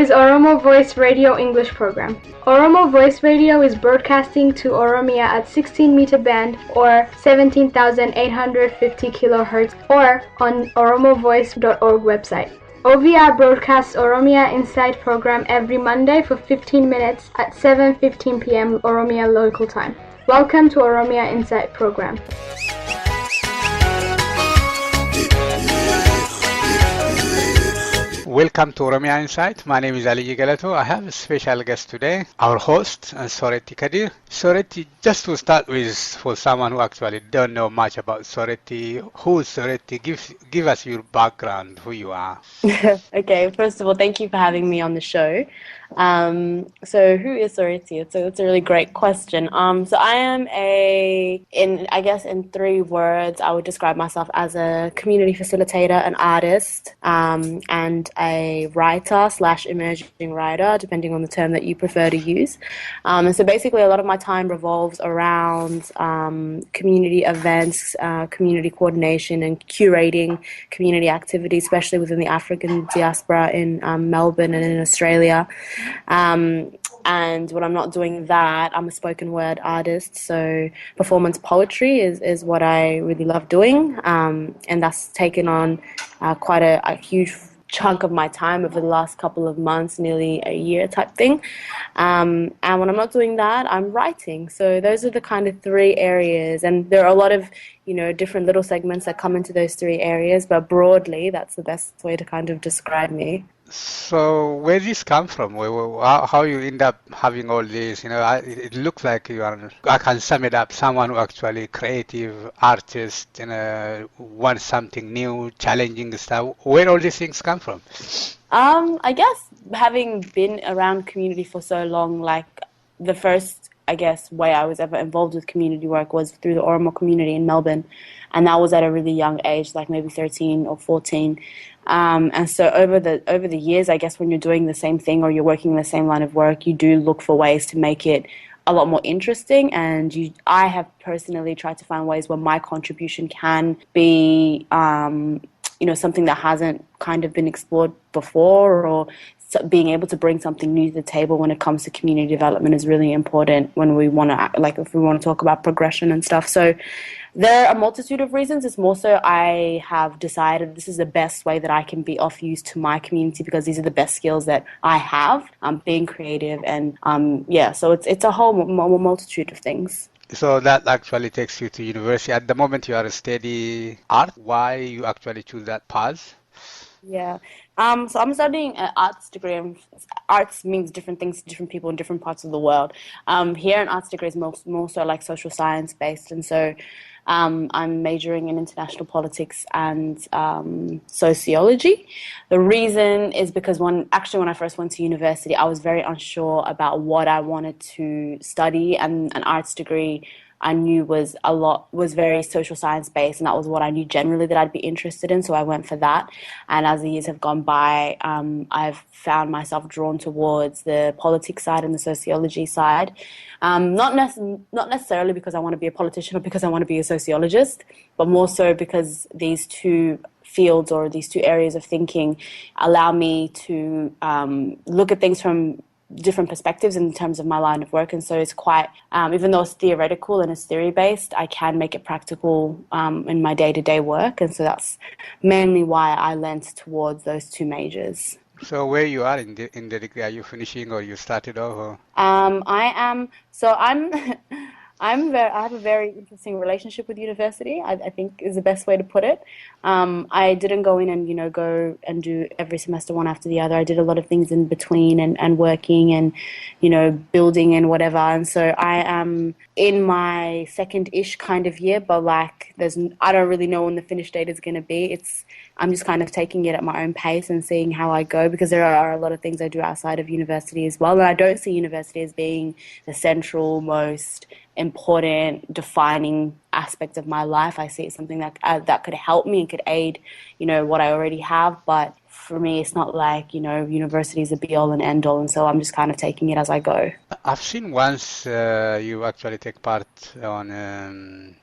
is Oromo Voice Radio English program. Oromo Voice Radio is broadcasting to Oromia at 16-meter band or 17,850 kilohertz or on oromovoice.org website. OVR broadcasts Oromia Insight program every Monday for 15 minutes at 7:15 p.m. Oromia local time. Welcome to Oromia Insight program. Welcome to Oromia Insight. My name is Ali Galato. I have a special guest today, our host, Soreti Kadir. Soreti, just to start with, for someone who actually don't know much about Soreti, who is Soreti? Give us your background, who you are. Okay, first of all, thank you for having me on the show. So who is Soreti? It's a really great question. So I am in 3 words, I would describe myself as a community facilitator, an artist, and a writer / emerging writer, depending on the term that you prefer to use. And so basically a lot of my time revolves around community events, community coordination and curating community activities, especially within the African diaspora in Melbourne and in Australia. And when I'm not doing that, I'm a spoken word artist, so performance poetry is what I really love doing, and that's taken on quite a huge chunk of my time over the last couple of months, nearly a year type thing. And when I'm not doing that, I'm writing. So those are the kind of 3 areas, and there are a lot of different little segments that come into those 3 areas, but broadly that's the best way to kind of describe me. So where did this come from? How you end up having all this? It looks like you are, I can sum it up, someone who actually creative, artist, wants something new, challenging stuff. Where all these things come from? I guess having been around community for so long, like the first, way I was ever involved with community work was through the Oromo community in Melbourne. And that was at a really young age, like maybe 13 or 14. And so over the years, I guess when you're doing the same thing or you're working in the same line of work, you do look for ways to make it a lot more interesting. And I have personally tried to find ways where my contribution can be, something that hasn't kind of been explored before, or being able to bring something new to the table when it comes to community development is really important when we want to, if we want to talk about progression and stuff. So there are a multitude of reasons. It's more so I have decided this is the best way that I can be of use to my community, because these are the best skills that I have, being creative. And so it's a whole multitude of things. So that actually takes you to university. At the moment you are studying art. Why you actually choose that path? Yeah. So I'm studying an arts degree. Arts means different things to different people in different parts of the world. Here an arts degree is more so like social science based, and so I'm majoring in international politics and sociology. The reason is because when I first went to university, I was very unsure about what I wanted to study, and an arts degree I knew was very social science based, and that was what I knew generally that I'd be interested in, so I went for that. And as the years have gone by, I've found myself drawn towards the politics side and the sociology side. Not necessarily because I want to be a politician or because I want to be a sociologist, but more so because these 2 fields or these 2 areas of thinking allow me to look at things from different perspectives in terms of my line of work. And so it's quite, even though it's theoretical and it's theory-based, I can make it practical in my day-to-day work. And so that's mainly why I lent towards those 2 majors. So where you are in the degree, are you finishing or you started off? Or? I am. So I have a very interesting relationship with university, I think is the best way to put it. I didn't go in and, go and do every semester one after the other. I did a lot of things in between and working and, building and whatever. And so I am in my second-ish kind of year, but I don't really know when the finish date is going to be. I'm just kind of taking it at my own pace and seeing how I go, because there are a lot of things I do outside of university as well. And I don't see university as being the central, most important, defining aspect of my life. I see it as something that could help me and could aid, what I already have. But for me, it's not like, university is a be-all and end-all, and so I'm just kind of taking it as I go. I've seen once you actually take part on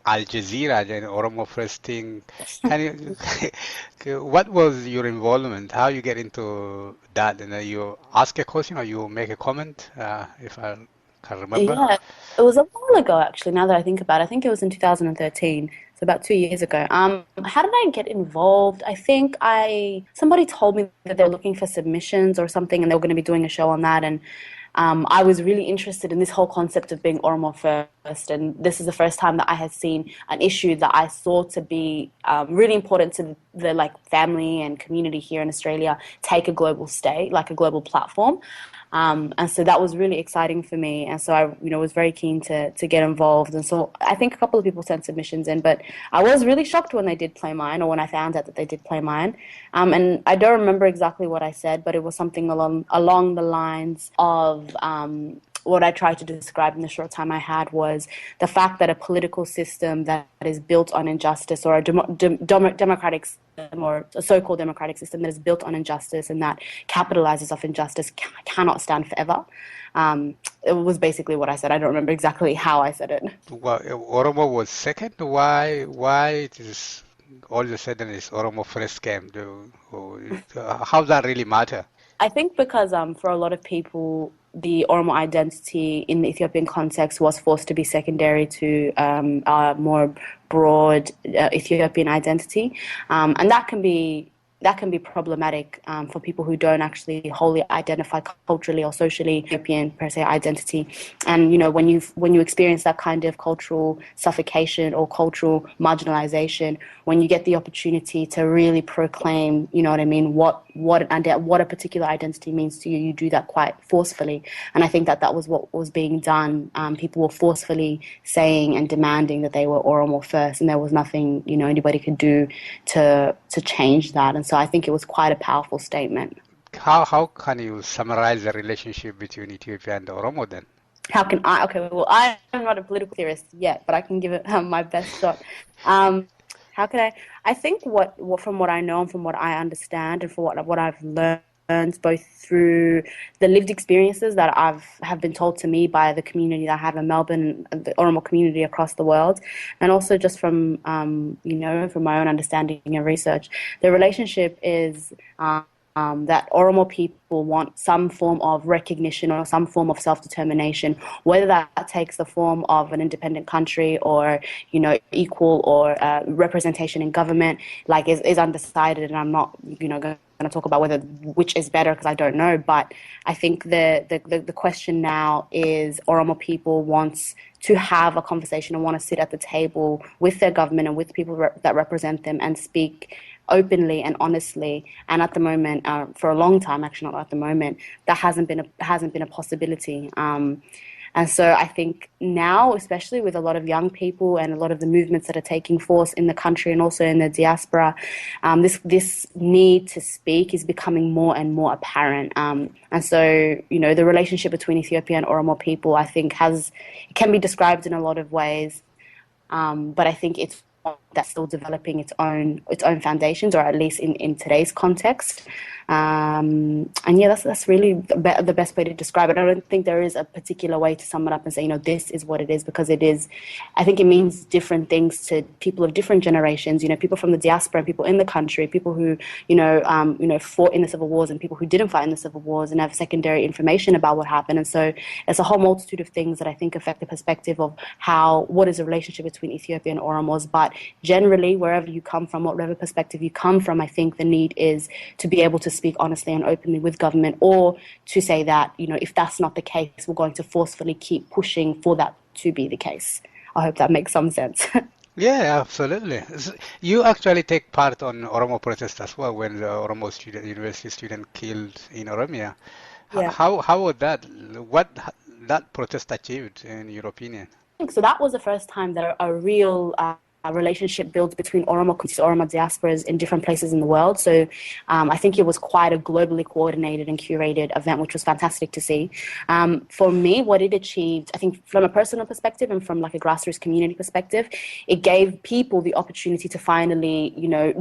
Al Jazeera, the Oromo First thing. Can you, what was your involvement? How you get into that? And you ask a question or you make a comment, if I can remember? Yeah, it was a while ago actually, now that I think about it. I think it was in 2013, so about 2 years ago. How did I get involved? I think somebody told me that they were looking for submissions or something and they were going to be doing a show on that, and I was really interested in this whole concept of being Oromo first, and this is the first time that I had seen an issue that I saw to be really important to the like family and community here in Australia take a global stage, like a global platform. And so that was really exciting for me. And so I, was very keen to get involved. And so I think a couple of people sent submissions in, but I was really shocked when they did play mine, or when I found out that they did play mine. And I don't remember exactly what I said, but it was something along the lines of, what I tried to describe in the short time I had was the fact that a political system that is built on injustice, or a democratic system, or a so-called democratic system that is built on injustice and that capitalizes off injustice cannot stand forever. It was basically what I said. I don't remember exactly how I said it. Well, Oromo was second. Why it is all of a sudden it's Oromo first came? How does that really matter? I think because for a lot of people, the Oromo identity in the Ethiopian context was forced to be secondary to a more broad Ethiopian identity, and that can be problematic for people who don't actually wholly identify culturally or socially Ethiopian per se identity. And when you experience that kind of cultural suffocation or cultural marginalization, when you get the opportunity to really proclaim, what a particular identity means to you, you do that quite forcefully. And I think that was what was being done. People were forcefully saying and demanding that they were Oromo first, and there was nothing anybody could do to change that. And so I think it was quite a powerful statement. How can you summarize the relationship between Ethiopia and Oromo then? How can I? Okay, well, I am not a political theorist yet, but I can give it my best shot. How can I? I think what from what I know and from what I understand and from what I've learned, both through the lived experiences that have been told to me by the community that I have in Melbourne, the Oromo community across the world, and also just from from my own understanding and research, the relationship is that Oromo people want some form of recognition or some form of self-determination, whether that takes the form of an independent country or, equal or representation in government, is undecided. And I'm not, going to talk about which is better because I don't know. But I think the question now is Oromo people wants to have a conversation and want to sit at the table with their government and with people that represent them and speak openly and honestly. And at the moment, for a long time, actually not at the moment, that hasn't been a possibility. And so I think now, especially with a lot of young people and a lot of the movements that are taking force in the country and also in the diaspora, this need to speak is becoming more and more apparent. And so, the relationship between Ethiopia and Oromo people, I think, can be described in a lot of ways. But I think it's that's still developing its own foundations, or at least in today's context. And yeah, that's really the best way to describe it. I don't think there is a particular way to sum it up and say, this is what it is, because it is. I think it means different things to people of different generations. People from the diaspora and people in the country, people who fought in the civil wars and people who didn't fight in the civil wars and have secondary information about what happened. And so it's a whole multitude of things that I think affect the perspective of what is the relationship between Ethiopia and Oromos. But generally, wherever you come from, whatever perspective you come from, I think the need is to be able to speak honestly and openly with government, or to say that, if that's not the case, we're going to forcefully keep pushing for that to be the case. I hope that makes some sense. Yeah, absolutely. You actually take part on Oromo protest as well when the Oromo university student killed in Oromia. Yeah. How was that? What that protest achieved, in your opinion? So that was the first time that a real relationship built between Oromo communities, Oromo diasporas in different places in the world. So I think it was quite a globally coordinated and curated event, which was fantastic to see. For me, what it achieved, I think from a personal perspective and from like a grassroots community perspective, it gave people the opportunity to finally,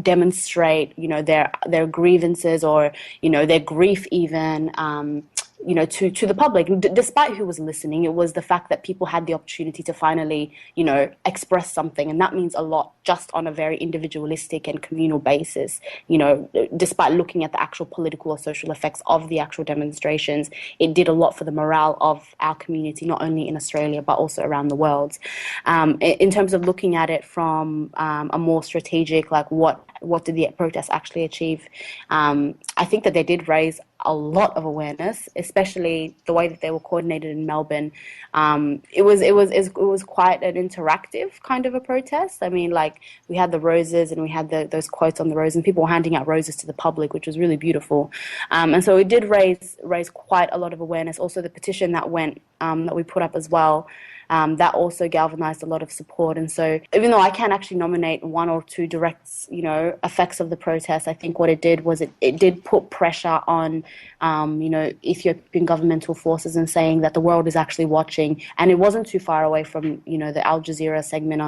demonstrate, their grievances or, their grief even, to the public. Despite who was listening, it was the fact that people had the opportunity to finally, express something. And that means a lot just on a very individualistic and communal basis. Despite looking at the actual political or social effects of the actual demonstrations, it did a lot for the morale of our community, not only in Australia, but also around the world. In terms of looking at it from a more strategic, like what did the protests actually achieve? I think that they did raise a lot of awareness, especially the way that they were coordinated in Melbourne. It was quite an interactive kind of a protest. I mean, like we had the roses and we had those quotes on the roses, and people were handing out roses to the public, which was really beautiful. And so it did raise quite a lot of awareness. Also, the petition that went that we put up as well. That also galvanized a lot of support. And so even though I can't actually nominate one or two direct, effects of the protest, I think what it did was it did put pressure on, Ethiopian governmental forces and saying that the world is actually watching. And it wasn't too far away from, the Al Jazeera segment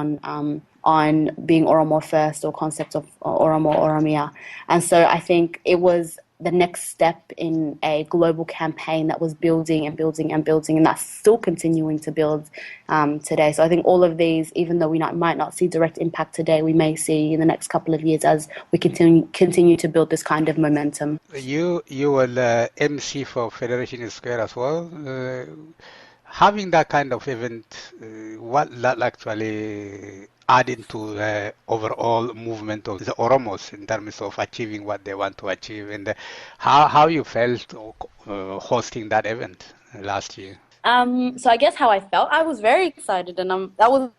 on being Oromo first or concept of Oromo, Oromia. And so I think it was the next step in a global campaign that was building and building and building, and that's still continuing to build today. So I think all of these, even though we might not see direct impact today, we may see in the next couple of years as we continue to build this kind of momentum. You were the MC for Federation Square as well. Having that kind of event, what that actually adding to the overall movement of the Oromos in terms of achieving what they want to achieve, and how you felt hosting that event last year? So I guess how I felt, I was very excited, and that was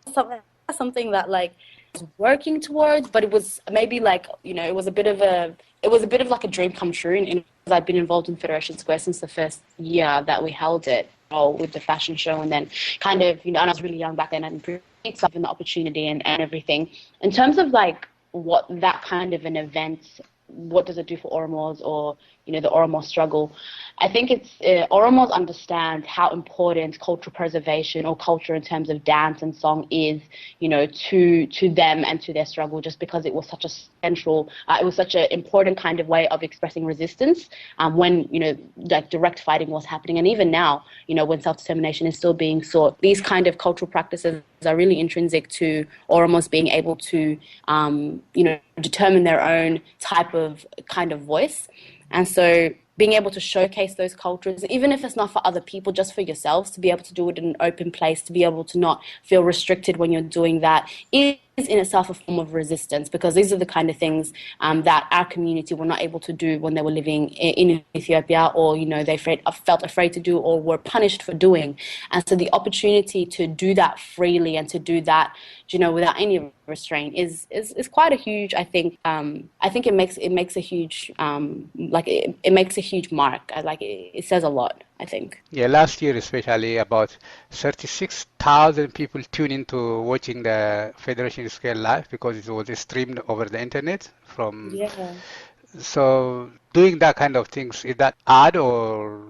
something that like I was working towards, but it was maybe like it was a bit of like a dream come true. And I've been involved in Federation Square since the first year that we held it, with the fashion show, and then kind of and I was really young back then, and given the opportunity and everything. In terms of like what that kind of an event, what does it do for Oromos or the Oromo struggle? I think it's Oromos understand how important cultural preservation or culture in terms of dance and song is, to them and to their struggle, just because it was such a central, it was such an important kind of way of expressing resistance when, like direct fighting was happening. And even now, when self-determination is still being sought, these kind of cultural practices are really intrinsic to Oromos being able to, determine their own type of kind of voice. And so being able to showcase those cultures, even if it's not for other people, just for yourselves, to be able to do it in an open place, to be able to not feel restricted when you're doing that, is in itself a form of resistance, because these are the kind of things that our community were not able to do when they were living in Ethiopia, or they felt afraid to do or were punished for doing. And so the opportunity to do that freely and to do that without any restraint is quite a huge, I think it makes a huge it makes a huge mark. It says a lot, I think. Yeah, last year especially about 36,000 people tuned into watching the Federation Square live, because it was streamed over the internet from. Yeah. So doing that kind of things, is that odd or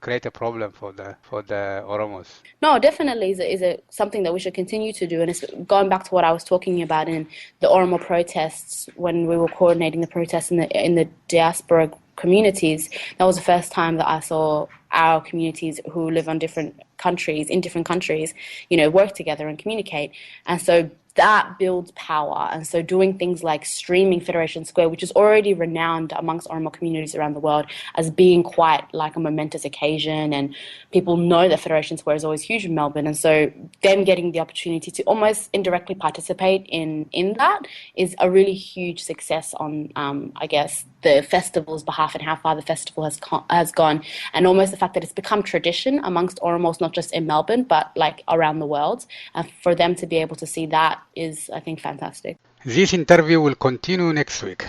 create a problem for the Oromos? No, definitely is something that we should continue to do. And it's going back to what I was talking about in the Oromo protests, when we were coordinating the protests in the diaspora communities. That was the first time that I saw our communities who live in different countries, work together and communicate. And so that builds power. And so doing things like streaming Federation Square, which is already renowned amongst Oromo communities around the world as being quite like a momentous occasion, and people know that Federation Square is always huge in Melbourne, and so them getting the opportunity to almost indirectly participate in that is a really huge success on, I guess, the festival's behalf, and how far the festival has gone, and almost the fact that it's become tradition amongst Oromos, not just in Melbourne, but like around the world. And for them to be able to see that is, I think, fantastic. This interview will continue next week.